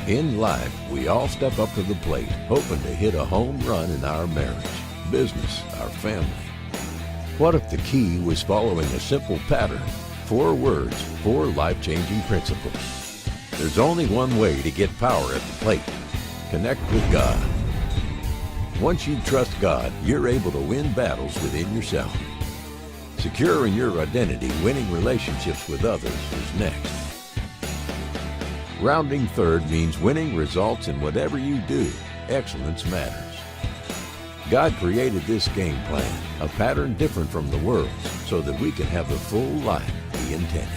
In life, we all step up to the plate, hoping to hit a home run in our marriage, business, our family. What if the key was following a simple pattern? 4 words, 4 life-changing principles. There's only one way to get power at the plate. Connect with God. Once you trust God, you're able to win battles within yourself. Secure in your identity, winning relationships with others is next. Rounding third means winning results in whatever you do. Excellence matters. God created this game plan, a pattern different from the world's, so that we can have the full life He intended.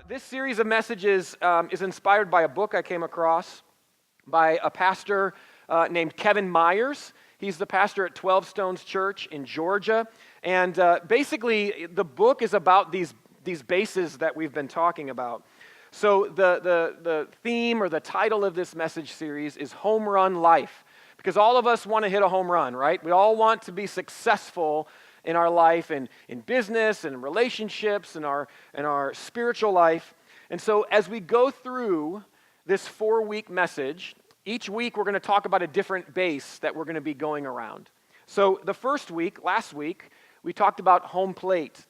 This series of messages is inspired by a book I came across by a pastor named Kevin Myers. He's the pastor at 12 Stones Church in Georgia. And basically, the book is about these bases that we've been talking about. So the theme or the title of this message series is Home Run Life. Because all of us want to hit a home run, right? We all want to be successful in our life and in business and in relationships and our spiritual life. And so as we go through this 4-week message, each week we're going to talk about a different base that we're going to be going around. So the first week, last week, we talked about home plate.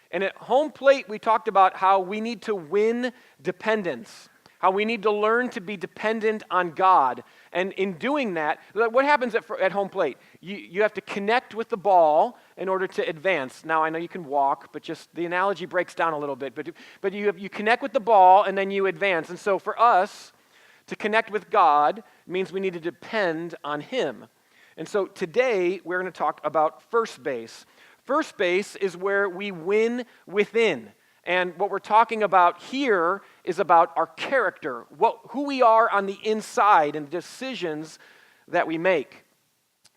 And at home plate, we talked about how we need to win dependence, how we need to learn to be dependent on God. And in doing that, what happens at home plate? You have to connect with the ball in order to advance. Now, I know you can walk, but just the analogy breaks down a little bit. But you connect with the ball, and then you advance. And so for us, to connect with God means we need to depend on Him. And so today, we're going to talk about first base. First base is where we win within. And what we're talking about here is about our character, who we are on the inside and the decisions that we make.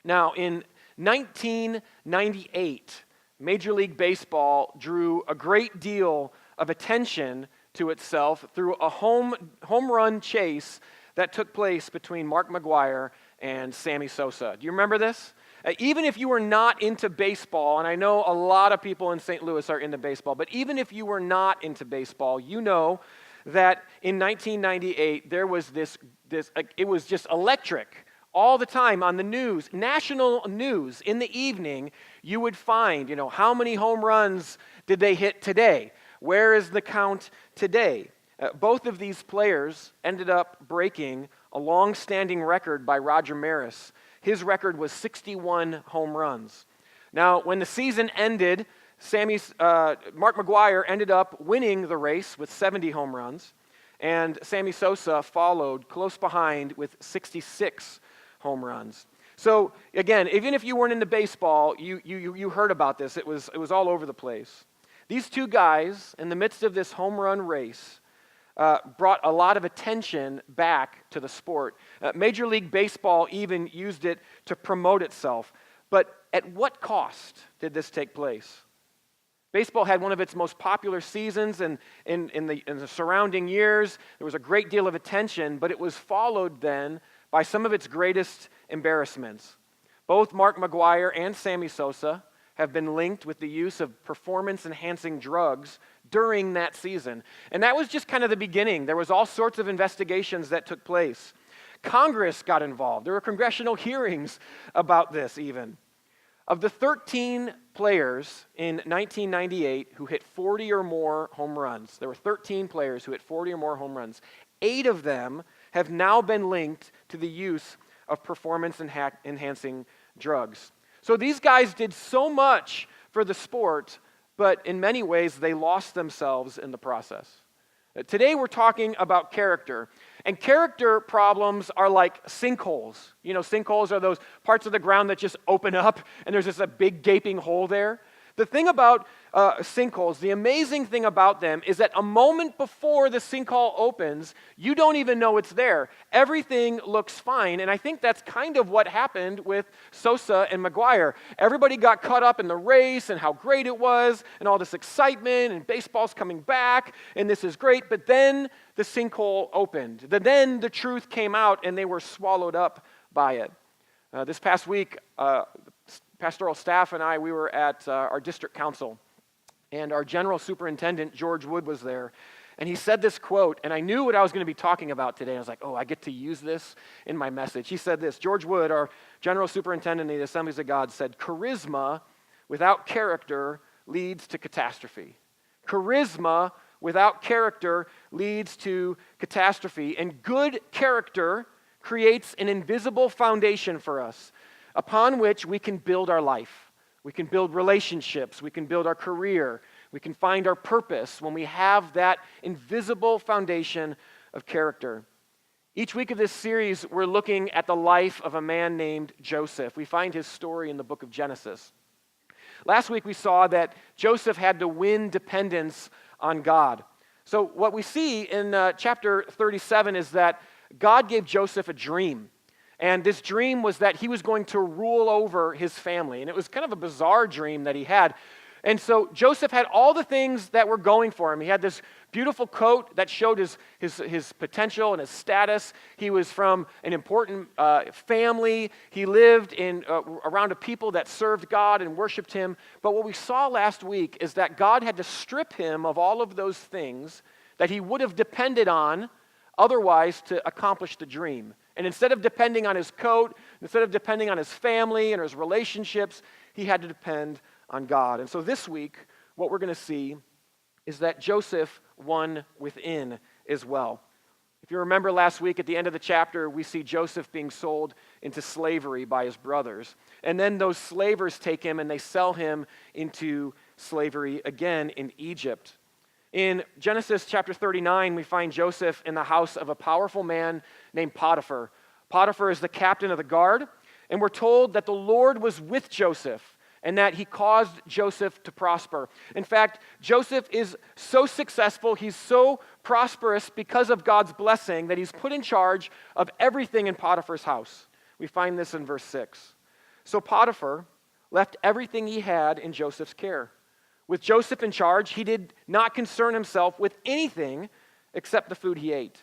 Now, in 1998, Major League Baseball drew a great deal of attention to itself through a home run chase that took place between Mark McGwire and Sammy Sosa. Do you remember this? Even if you were not into baseball, and I know a lot of people in St. Louis are into baseball, but even if you were not into baseball, you know that in 1998 there was it was just electric. All the time on the news, national news, in the evening, you would find, how many home runs did they hit today? Where is the count today? Both of these players ended up breaking a long-standing record by Roger Maris. His record was 61 home runs. Now, when the season ended, Mark McGwire ended up winning the race with 70 home runs, and Sammy Sosa followed close behind with 66 home runs. So, again, even if you weren't into baseball, you heard about this. It was all over the place. These two guys, in the midst of this home run race, brought a lot of attention back to the sport. Major League Baseball even used it to promote itself. But at what cost did this take place? Baseball had one of its most popular seasons, and in the surrounding years, there was a great deal of attention, but it was followed then by some of its greatest embarrassments. Both Mark McGwire and Sammy Sosa have been linked with the use of performance-enhancing drugs during that season. And that was just kind of the beginning. There was all sorts of investigations that took place. Congress got involved. There were congressional hearings about this even. Of the 13 players in 1998 who hit 40 or more home runs, there were 13 players who hit 40 or more home runs. 8 of them have now been linked to the use of performance-enhancing drugs. So these guys did so much for the sport, but in many ways, they lost themselves in the process. Today, we're talking about character. And character problems are like sinkholes. Sinkholes are those parts of the ground that just open up, and there's just a big gaping hole there. The thing about sinkholes, the amazing thing about them is that a moment before the sinkhole opens, you don't even know it's there. Everything looks fine, and I think that's kind of what happened with Sosa and McGwire. Everybody got caught up in the race and how great it was and all this excitement and baseball's coming back and this is great, but then the sinkhole opened. Then the truth came out and they were swallowed up by it. This past week, pastoral staff and I, we were at our district council. and our general superintendent, George Wood, was there. And he said this quote, and I knew what I was going to be talking about today. I was like, oh, I get to use this in my message. He said this, George Wood, our general superintendent of the Assemblies of God, said, charisma without character leads to catastrophe. Charisma without character leads to catastrophe. And good character creates an invisible foundation for us upon which we can build our life. We can build relationships. We can build our career. We can find our purpose when we have that invisible foundation of character. Each week of this series, we're looking at the life of a man named Joseph. We find his story in the book of Genesis. Last week, we saw that Joseph had to win dependence on God. So what we see in chapter 37 is that God gave Joseph a dream. And this dream was that he was going to rule over his family. And it was kind of a bizarre dream that he had. And so Joseph had all the things that were going for him. He had this beautiful coat that showed his potential and his status. He was from an important family. He lived around a people that served God and worshiped him. But what we saw last week is that God had to strip him of all of those things that he would have depended on otherwise to accomplish the dream. And instead of depending on his coat, instead of depending on his family and his relationships, he had to depend on God. And so this week, what we're going to see is that Joseph won within as well. If you remember last week at the end of the chapter, we see Joseph being sold into slavery by his brothers. And then those slavers take him and they sell him into slavery again in Egypt. In Genesis chapter 39, we find Joseph in the house of a powerful man named Potiphar. Potiphar is the captain of the guard, and we're told that the Lord was with Joseph and that he caused Joseph to prosper. In fact, Joseph is so successful, he's so prosperous because of God's blessing that he's put in charge of everything in Potiphar's house. We find this in verse 6. So Potiphar left everything he had in Joseph's care. With Joseph in charge, he did not concern himself with anything except the food he ate.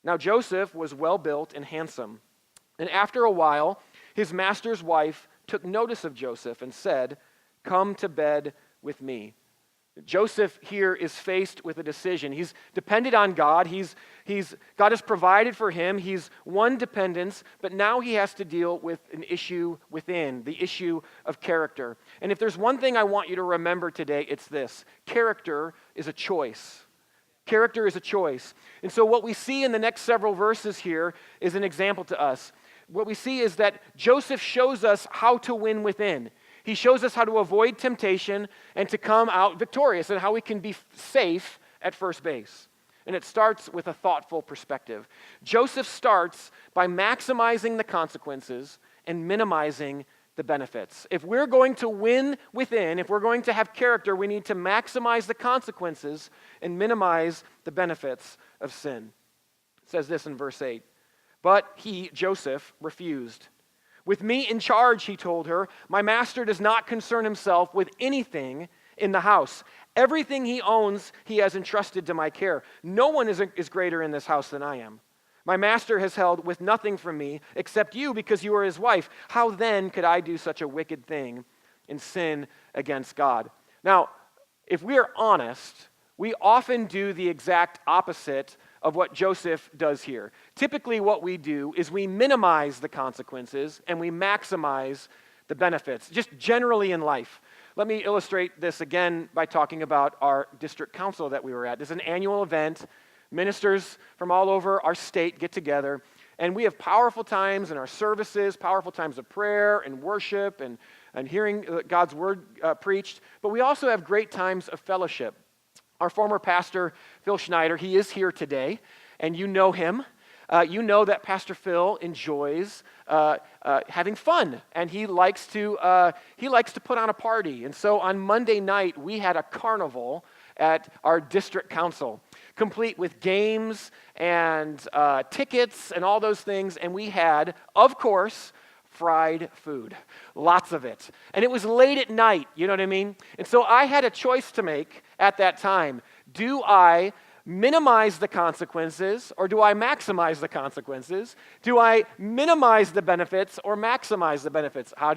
Now Joseph was well built and handsome. And after a while, his master's wife took notice of Joseph and said, "Come to bed with me." Joseph here is faced with a decision. He's depended on God. God has provided for him. He's won dependence, but now he has to deal with an issue within, the issue of character. And if there's one thing I want you to remember today, it's this: character is a choice. Character is a choice. And so what we see in the next several verses here is an example to us. What we see is that Joseph shows us how to win within. He shows us how to avoid temptation and to come out victorious, and how we can be safe at first base. And it starts with a thoughtful perspective. Joseph starts by maximizing the consequences and minimizing the benefits. If we're going to win within, if we're going to have character, we need to maximize the consequences and minimize the benefits of sin. It says this in verse 8. But he, Joseph, refused. "With me in charge," he told her, "my master does not concern himself with anything in the house. Everything he owns, he has entrusted to my care. No one is greater in this house than I am. My master has held with nothing from me except you, because you are his wife. How then could I do such a wicked thing and sin against God?" Now, if we are honest, we often do the exact opposite of what Joseph does here. Typically what we do is we minimize the consequences and we maximize the benefits, just generally in life. Let me illustrate this again by talking about our district council that we were at. This is an annual event. Ministers from all over our state get together, and we have powerful times in our services, powerful times of prayer and worship and hearing God's word preached, but we also have great times of fellowship. Our former pastor, Phil Schneider, he is here today, and you know him. You know that Pastor Phil enjoys having fun, and he likes to put on a party. And so on Monday night, we had a carnival at our district council, complete with games and tickets and all those things. And we had, of course, fried food, lots of it. And it was late at night, you know what I mean? And so I had a choice to make at that time. Do I minimize the consequences, or do I maximize the consequences? Do I minimize the benefits or maximize the benefits? What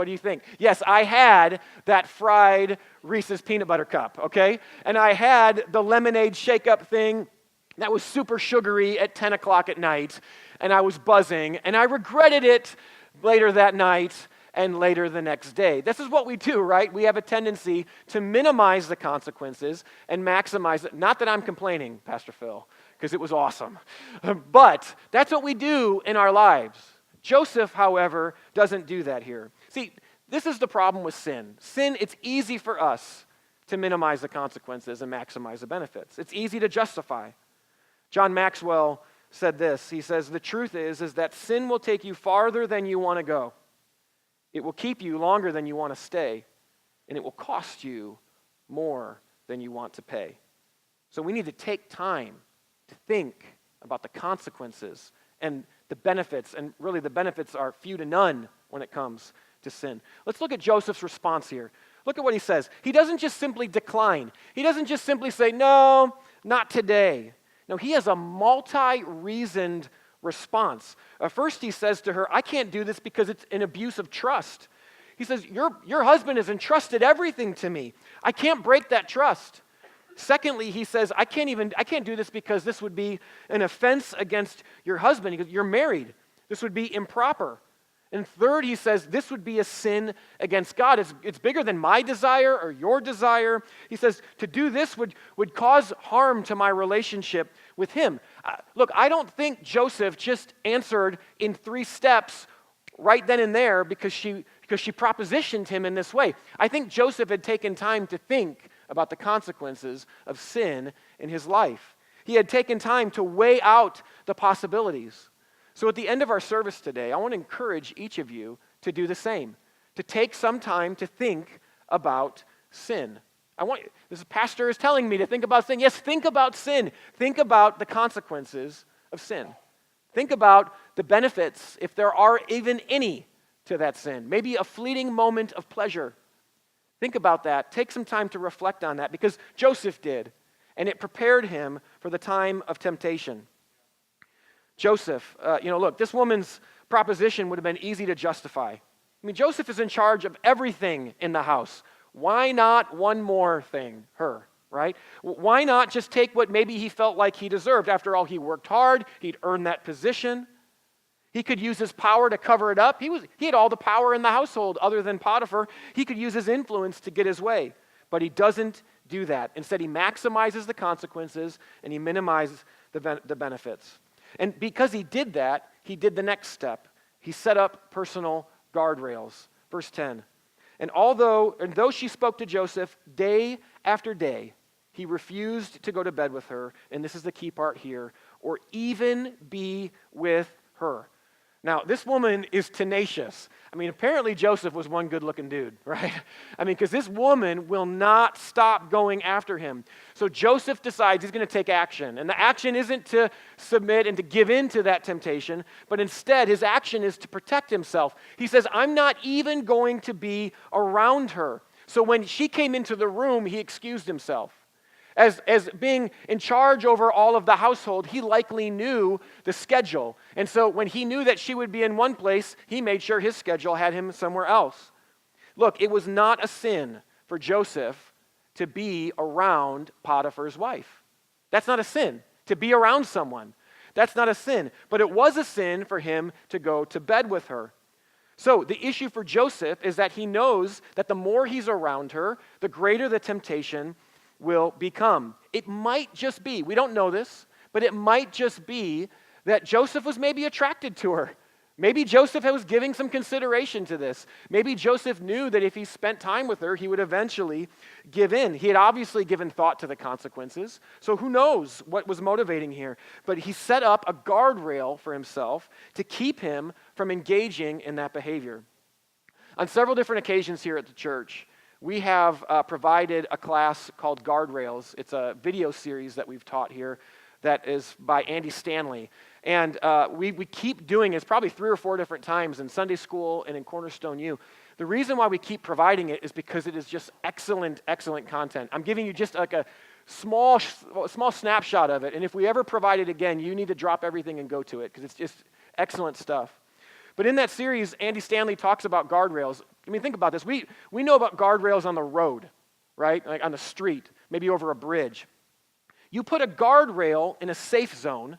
do you think? Yes, I had that fried Reese's peanut butter cup, okay? And I had the lemonade shake-up thing that was super sugary at 10 o'clock at night, and I was buzzing, and I regretted it later that night and later the next day. This is what we do, right? We have a tendency to minimize the consequences and maximize it. Not that I'm complaining, Pastor Phil, because it was awesome. But that's what we do in our lives. Joseph, however, doesn't do that here. See, this is the problem with sin. Sin, it's easy for us to minimize the consequences and maximize the benefits. It's easy to justify. John Maxwell said this. He says, the truth is that sin will take you farther than you want to go. It will keep you longer than you want to stay, and it will cost you more than you want to pay. So we need to take time to think about the consequences and the benefits, and really the benefits are few to none when it comes to sin. Let's look at Joseph's response here. Look at what he says. He doesn't just simply decline. He doesn't just simply say, no, not today. No, he has a multi-reasoned response. First, he says to her, I can't do this because it's an abuse of trust. He says, your husband has entrusted everything to me. I can't break that trust. Secondly, he says, I can't do this because this would be an offense against your husband. He goes, you're married. This would be improper. And third, he says, this would be a sin against God. It's bigger than my desire or your desire. He says, to do this would cause harm to my relationship with him. Look, I don't think Joseph just answered in 3 steps right then and there because she propositioned him in this way. I think Joseph had taken time to think about the consequences of sin in his life. He had taken time to weigh out the possibilities. So at the end of our service today, I want to encourage each of you to do the same, to take some time to think about sin. This pastor is telling me to think about sin. Yes, think about sin. Think about the consequences of sin. Think about the benefits, if there are even any, to that sin. Maybe a fleeting moment of pleasure. Think about that. Take some time to reflect on that, because Joseph did, and it prepared him for the time of temptation. Joseph, look, this woman's proposition would have been easy to justify. I mean, Joseph is in charge of everything in the house. Why not one more thing, her, right? Why not just take what maybe he felt like he deserved? After all, he worked hard. He'd earned that position. He could use his power to cover it up. He had all the power in the household other than Potiphar. He could use his influence to get his way. But he doesn't do that. Instead, he maximizes the consequences and he minimizes the benefits. And because he did that, he did the next step. He set up personal guardrails. Verse 10. And though she spoke to Joseph day after day, he refused to go to bed with her, and this is the key part here, or even be with her. Now, this woman is tenacious. I mean, apparently Joseph was one good-looking dude, right? I mean, because this woman will not stop going after him. So Joseph decides he's going to take action. And the action isn't to submit and to give in to that temptation, but instead his action is to protect himself. He says, I'm not even going to be around her. So when she came into the room, he excused himself. As being in charge over all of the household, he likely knew the schedule. And so when he knew that she would be in one place, he made sure his schedule had him somewhere else. Look, it was not a sin for Joseph to be around Potiphar's wife. That's not a sin. To be around someone, that's not a sin. But it was a sin for him to go to bed with her. So the issue for Joseph is that he knows that the more he's around her, the greater the temptation will become. It might just be, we don't know this, but it might just be that Joseph was maybe attracted to her. Maybe Joseph was giving some consideration to this. Maybe Joseph knew that if he spent time with her, he would eventually give in. He had obviously given thought to the consequences, so who knows what was motivating here. But he set up a guardrail for himself to keep him from engaging in that behavior. On several different occasions here at the church, we have provided a class called Guardrails. It's a video series that we've taught here that is by Andy Stanley. And we keep doing it probably 3 or 4 different times in Sunday school and in Cornerstone U. The reason why we keep providing it is because it is just excellent, excellent content. I'm giving you just like a small snapshot of it. And if we ever provide it again, you need to drop everything and go to it because it's just excellent stuff. But in that series, Andy Stanley talks about guardrails. I mean, think about this. We know about guardrails on the road, right? Like on the street, maybe over a bridge. You put a guardrail in a safe zone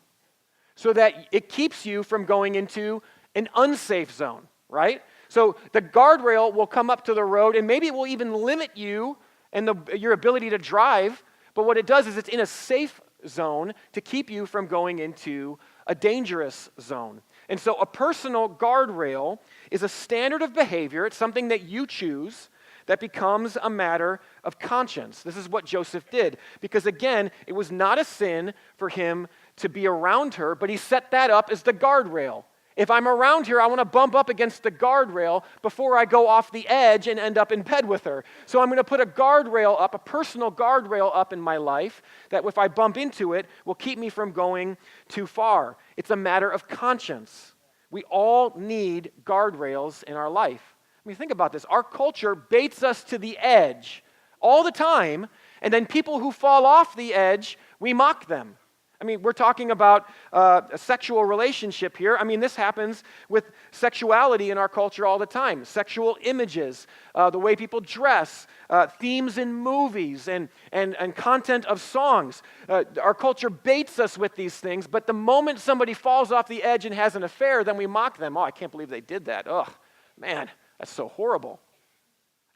so that it keeps you from going into an unsafe zone, right? So the guardrail will come up to the road and maybe it will even limit you and your ability to drive. But what it does is it's in a safe zone to keep you from going into a dangerous zone. And so a personal guardrail is a standard of behavior. It's something that you choose that becomes a matter of conscience. This is what Joseph did. Because again, it was not a sin for him to be around her, but he set that up as the guardrail. If I'm around here, I want to bump up against the guardrail before I go off the edge and end up in bed with her. So I'm going to put a guardrail up, a personal guardrail up in my life that if I bump into it, will keep me from going too far. It's a matter of conscience. We all need guardrails in our life. I mean, think about this. Our culture baits us to the edge all the time, and then people who fall off the edge, we mock them. I mean, we're talking about a sexual relationship here. I mean, this happens with sexuality in our culture all the time. Sexual images, the way people dress, themes in movies, and content of songs. Our culture baits us with these things, but the moment somebody falls off the edge and has an affair, then we mock them. Oh, I can't believe they did that. Oh, man, that's so horrible.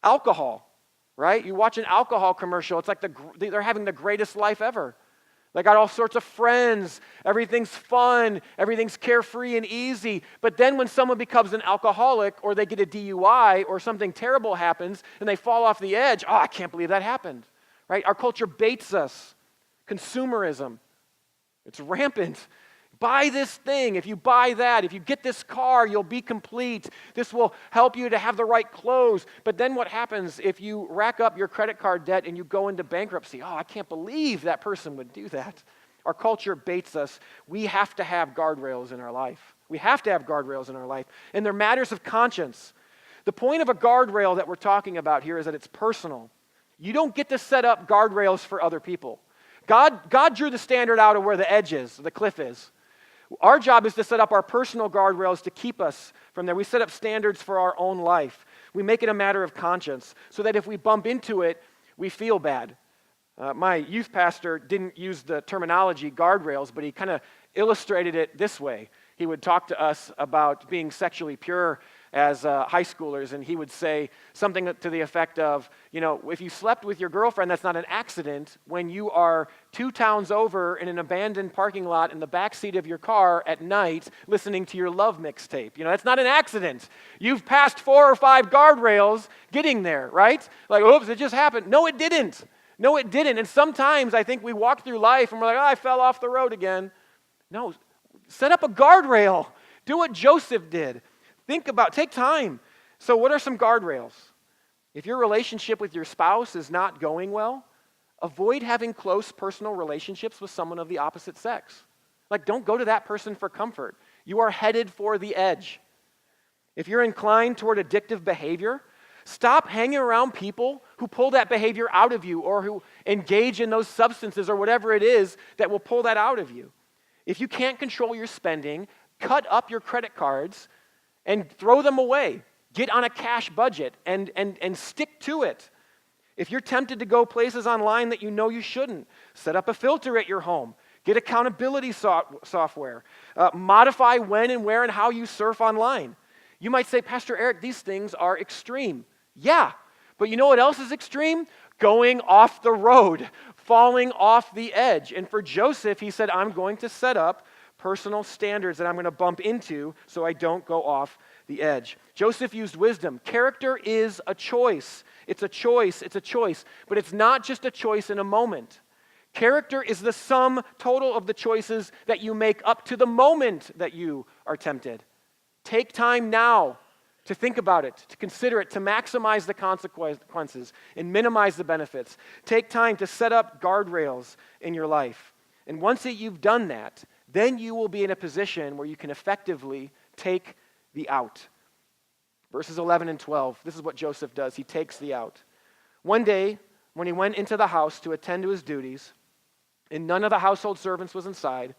Alcohol, right? You watch an alcohol commercial, it's like they're having the greatest life ever. They got all sorts of friends, everything's fun, everything's carefree and easy. But then when someone becomes an alcoholic or they get a DUI or something terrible happens and they fall off the edge, oh, I can't believe that happened, right? Our culture baits us. Consumerism, it's rampant. Buy this thing. If you buy that, if you get this car, you'll be complete. This will help you to have the right clothes. But then what happens if you rack up your credit card debt and you go into bankruptcy? Oh, I can't believe that person would do that. Our culture baits us. We have to have guardrails in our life. We have to have guardrails in our life. And they're matters of conscience. The point of a guardrail that we're talking about here is that it's personal. You don't get to set up guardrails for other people. God drew the standard out of where the edge is, the cliff is. Our job is to set up our personal guardrails to keep us from there. We set up standards for our own life. We make it a matter of conscience so that if we bump into it, we feel bad. My youth pastor didn't use the terminology guardrails, but he kind of illustrated it this way. He would talk to us about being sexually pure as high schoolers, and he would say something to the effect of, if you slept with your girlfriend, that's not an accident when you are 2 towns over in an abandoned parking lot in the back seat of your car at night listening to your love mixtape. That's not an accident. You've passed 4 or 5 guardrails getting there, right? Like, oops, it just happened. No, it didn't. No, it didn't. And sometimes I think we walk through life and we're like, I fell off the road again. No, set up a guardrail. Do what Joseph did. Take time. So what are some guardrails? If your relationship with your spouse is not going well, avoid having close personal relationships with someone of the opposite sex. Like, don't go to that person for comfort. You are headed for the edge. If you're inclined toward addictive behavior, stop hanging around people who pull that behavior out of you or who engage in those substances or whatever it is that will pull that out of you. If you can't control your spending, cut up your credit cards and throw them away. Get on a cash budget and stick to it. If you're tempted to go places online that you know you shouldn't, set up a filter at your home. Get accountability software. Modify when and where and how you surf online. You might say, Pastor Eric, these things are extreme. Yeah, but you know what else is extreme? Going off the road, falling off the edge. And for Joseph, he said, I'm going to set up personal standards that I'm going to bump into so I don't go off the edge. Joseph used wisdom. Character is a choice. It's a choice. It's a choice. But it's not just a choice in a moment. Character is the sum total of the choices that you make up to the moment that you are tempted. Take time now to think about it, to consider it, to maximize the consequences and minimize the benefits. Take time to set up guardrails in your life. And once you've done that, then you will be in a position where you can effectively take the out. Verses 11 and 12, this is what Joseph does. He takes the out. One day, when he went into the house to attend to his duties, and none of the household servants was inside,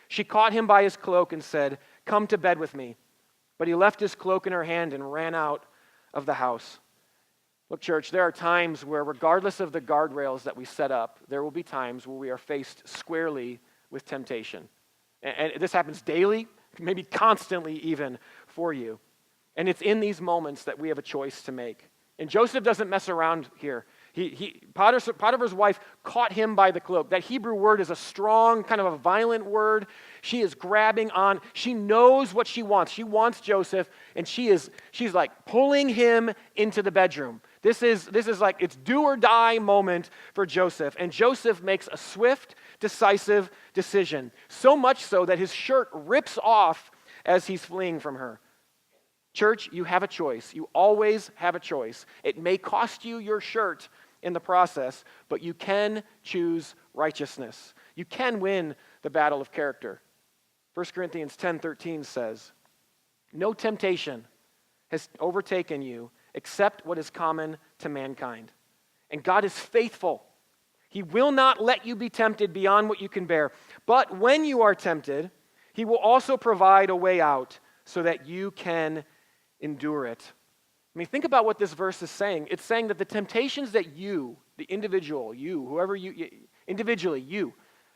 she caught him by his cloak and said, "Come to bed with me." But he left his cloak in her hand and ran out of the house. Look, church, there are times where, regardless of the guardrails that we set up, there will be times where we are faced squarely with temptation. And this happens daily, maybe constantly even for you. And it's in these moments that we have a choice to make. And Joseph doesn't mess around here. Potiphar's wife caught him by the cloak. That Hebrew word is a strong, kind of a violent word. She is grabbing on. She knows what she wants. She wants Joseph, and she's like pulling him into the bedroom. This is like it's do or die moment for Joseph. And Joseph makes a swift, decisive decision. So much so that his shirt rips off as he's fleeing from her. Church, you have a choice. You always have a choice. It may cost you your shirt in the process, but you can choose righteousness. You can win the battle of character. 1 Corinthians 10:13 says, "No temptation has overtaken you except what is common to mankind. And God is faithful. He will not let you be tempted beyond what you can bear. But when you are tempted, he will also provide a way out so that you can endure it." I mean, think about what this verse is saying. It's saying that the temptations that you, the individual, you, whoever individually,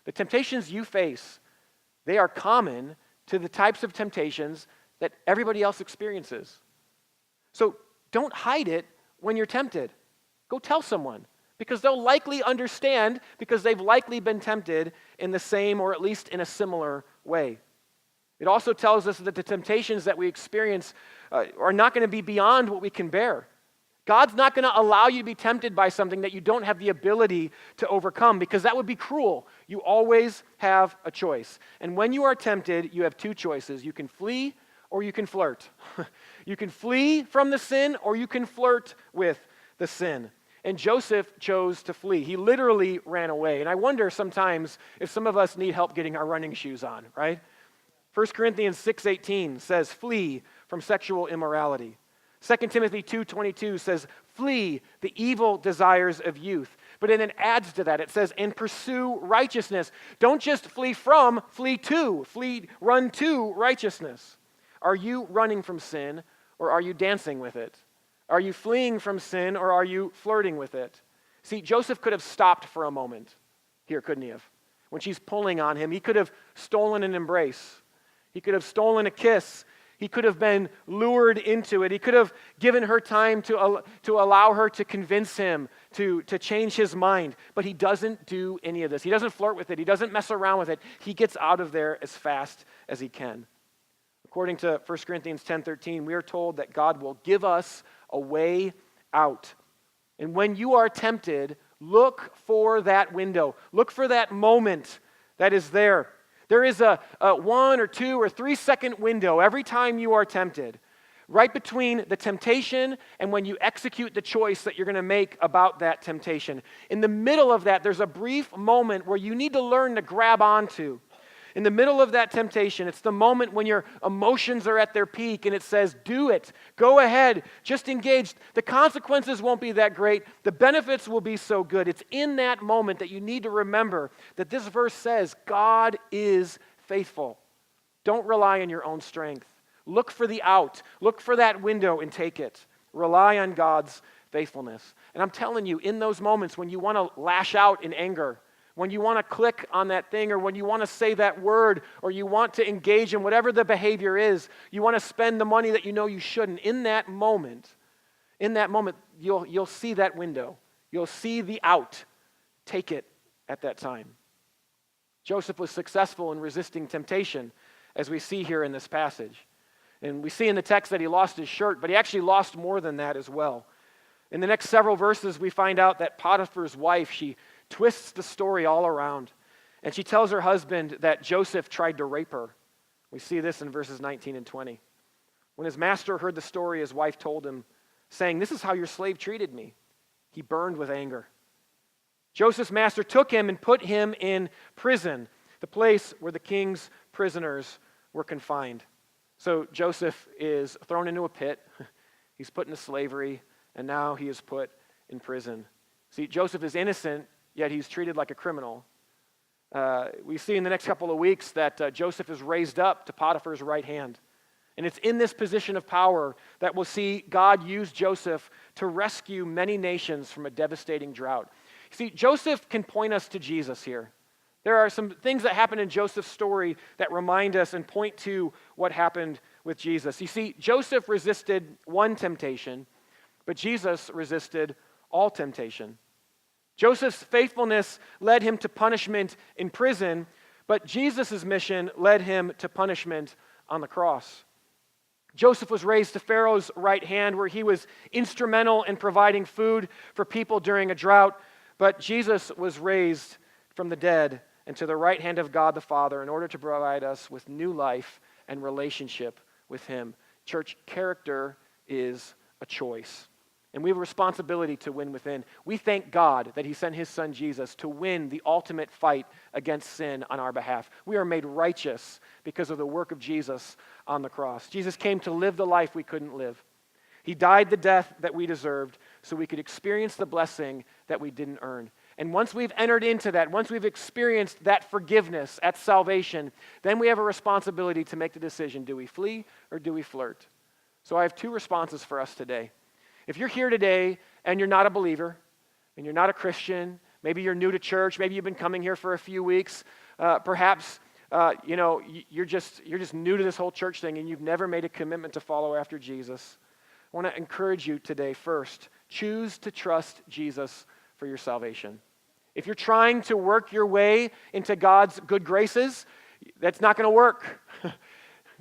the temptations you face, they are common to the types of temptations that everybody else experiences. So don't hide it when you're tempted. Go tell someone, because they'll likely understand, because they've likely been tempted in the same or at least in a similar way. It also tells us that the temptations that we experience are not going to be beyond what we can bear. God's not going to allow you to be tempted by something that you don't have the ability to overcome, because that would be cruel. You always have a choice. And when you are tempted, you have two choices. You can flee or you can flirt. You can flee from the sin or you can flirt with the sin. And Joseph chose to flee. He literally ran away. And I wonder sometimes if some of us need help getting our running shoes on, right? 1 Corinthians 6:18 says, "Flee from sexual immorality." 2 Timothy 2:22 says, "Flee the evil desires of youth." But then it adds to that. It says, "And pursue righteousness." Don't just flee from, flee to. Run to righteousness. Are you running from sin, or are you dancing with it? Are you fleeing from sin, or are you flirting with it? See, Joseph could have stopped for a moment here, couldn't he have? When she's pulling on him, he could have stolen an embrace. He could have stolen a kiss. He could have been lured into it. He could have given her time to allow her to convince him to change his mind. But he doesn't do any of this. He doesn't flirt with it. He doesn't mess around with it. He gets out of there as fast as he can. According to 1 Corinthians 10:13, we are told that God will give us a way out. And when you are tempted, look for that window. Look for that moment that is there. There is a 1 or 2 or 3 second window every time you are tempted, right between the temptation and when you execute the choice that you're going to make about that temptation. In the middle of that, there's a brief moment where you need to learn to grab onto. In the middle of that temptation, it's the moment when your emotions are at their peak and it says, do it, go ahead, just engage. The consequences won't be that great. The benefits will be so good. It's in that moment that you need to remember that this verse says, God is faithful. Don't rely on your own strength. Look for the out. Look for that window and take it. Rely on God's faithfulness. And I'm telling you, in those moments when you want to lash out in anger, when you want to click on that thing, or when you want to say that word, or you want to engage in whatever the behavior is, you want to spend the money that you know you shouldn't, in that moment, you'll see that window. You'll see the out. Take it at that time. Joseph was successful in resisting temptation, as we see here in this passage. And we see in the text that he lost his shirt, but he actually lost more than that as well. In the next several verses, we find out that Potiphar's wife, she twists the story all around. And she tells her husband that Joseph tried to rape her. We see this in verses 19 and 20. When his master heard the story, his wife told him, saying, "This is how your slave treated me." He burned with anger. Joseph's master took him and put him in prison, the place where the king's prisoners were confined. So Joseph is thrown into a pit. He's put into slavery, and now he is put in prison. See, Joseph is innocent, yet he's treated like a criminal. We see in the next couple of weeks that Joseph is raised up to Potiphar's right hand. And it's in this position of power that we'll see God use Joseph to rescue many nations from a devastating drought. See, Joseph can point us to Jesus here. There are some things that happen in Joseph's story that remind us and point to what happened with Jesus. You see, Joseph resisted one temptation, but Jesus resisted all temptation. Joseph's faithfulness led him to punishment in prison, but Jesus' mission led him to punishment on the cross. Joseph was raised to Pharaoh's right hand, where he was instrumental in providing food for people during a drought, but Jesus was raised from the dead and to the right hand of God the Father in order to provide us with new life and relationship with him. Church, character is a choice. And we have a responsibility to win within. We thank God that he sent his son Jesus to win the ultimate fight against sin on our behalf. We are made righteous because of the work of Jesus on the cross. Jesus came to live the life we couldn't live. He died the death that we deserved so we could experience the blessing that we didn't earn. And once we've entered into that, once we've experienced that forgiveness at salvation, then we have a responsibility to make the decision, do we flee or do we flirt? So I have two responses for us today. If you're here today and you're not a believer, and you're not a Christian, maybe you're new to church, maybe you've been coming here for a few weeks, perhaps you're just new to this whole church thing and you've never made a commitment to follow after Jesus. I want to encourage you today first, choose to trust Jesus for your salvation. If you're trying to work your way into God's good graces, that's not going to work.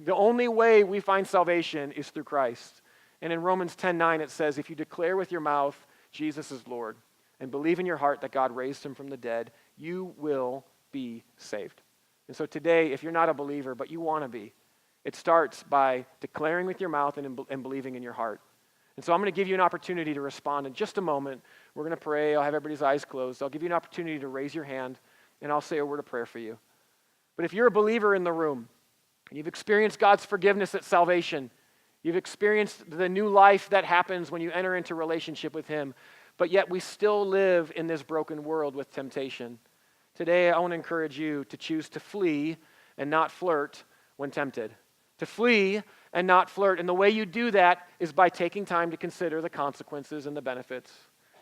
The only way we find salvation is through Christ. And in Romans 10:9 it says, if you declare with your mouth Jesus is Lord and believe in your heart that God raised him from the dead, you will be saved. And so today, if you're not a believer, but you want to be, it starts by declaring with your mouth and believing in your heart. And so I'm going to give you an opportunity to respond in just a moment. We're going to pray. I'll have everybody's eyes closed. I'll give you an opportunity to raise your hand, and I'll say a word of prayer for you. But if you're a believer in the room, and you've experienced God's forgiveness at salvation, you've experienced the new life that happens when you enter into relationship with him, but yet we still live in this broken world with temptation. Today, I want to encourage you to choose to flee and not flirt when tempted. To flee and not flirt. And the way you do that is by taking time to consider the consequences and the benefits,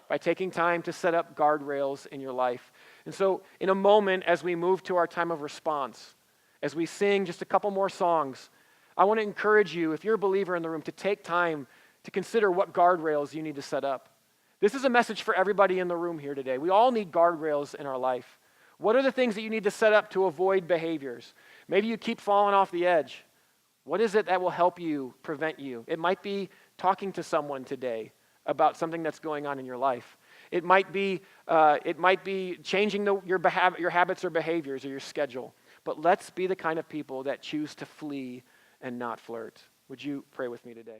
by taking time to set up guardrails in your life. And so in a moment, as we move to our time of response, as we sing just a couple more songs, I want to encourage you, if you're a believer in the room, to take time to consider what guardrails you need to set up. This is a message for everybody in the room here today. We all need guardrails in our life. What are the things that you need to set up to avoid behaviors? Maybe you keep falling off the edge. What is it that will help you prevent you? It might be talking to someone today about something that's going on in your life. It might be changing your habits or behaviors or your schedule. But let's be the kind of people that choose to flee and not flirt. Would you pray with me today?